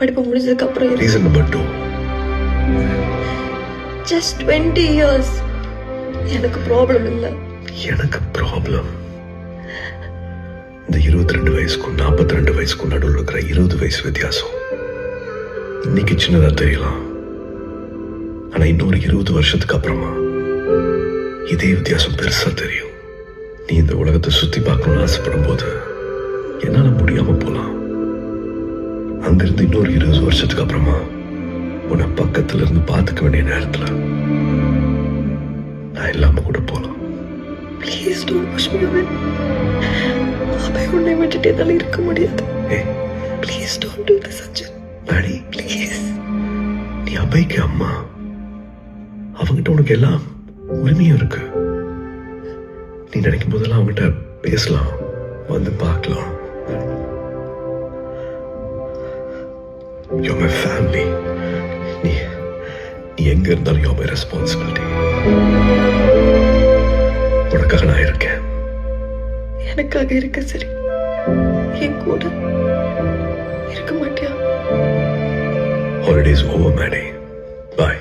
படிப்பு முடிஞ்சதுக்கு அப்புறம் ரீசன் நம்பர் 2, just 20 years. எனக்கு ப்ராப்ளம் இல்லை. எனக்கு ப்ராப்ளம். இந்த 22 வயசுக்கும் 42 வயசுக்கும் நடுவில் இருக்கிற 20 வயசு வித்தியாசம் இன்னைக்கு சின்னதா தெரியலாம். ஆனா இன்னொரு 20 வருஷத்துக்கு அப்புறமா இதே வித்தியாசம் பெருசா தெரியும். நீ இந்த உலகத்தை சுத்தி பார்க்கணும்னு ஆசைப்படும் போது என்னால முடியாம போலாம். அங்கிருந்து இன்னொரு 20 வருஷத்துக்கு அப்புறமா உன்னை பக்கத்துல இருந்து பார்த்துக்க வேண்டிய நேரத்துல நான் இல்லாம கூட போலாம். Please don't push me away. Abhay உன்னை விட்டுட்டு என்னால இருக்க முடியாது. Please don't do this Arjun. Daddy please. நீ அபய்க்கு அம்மா. அவங்கிட்ட உனக்கு எல்லாம் உரிமையும் இருக்கு. நீ நினைக்கும் போதெல்லாம் அவங்ககிட்ட பேசலாம், வந்து பார்க்கலாம். You're my family. நீ எங்க இருந்தாலும் you're my responsibility. உனக்காக நான் இருக்கேன். எனக்காக இருக்க சரி, என் கூட இருக்க மாட்டியா? Holidays over, Maddie. Bye.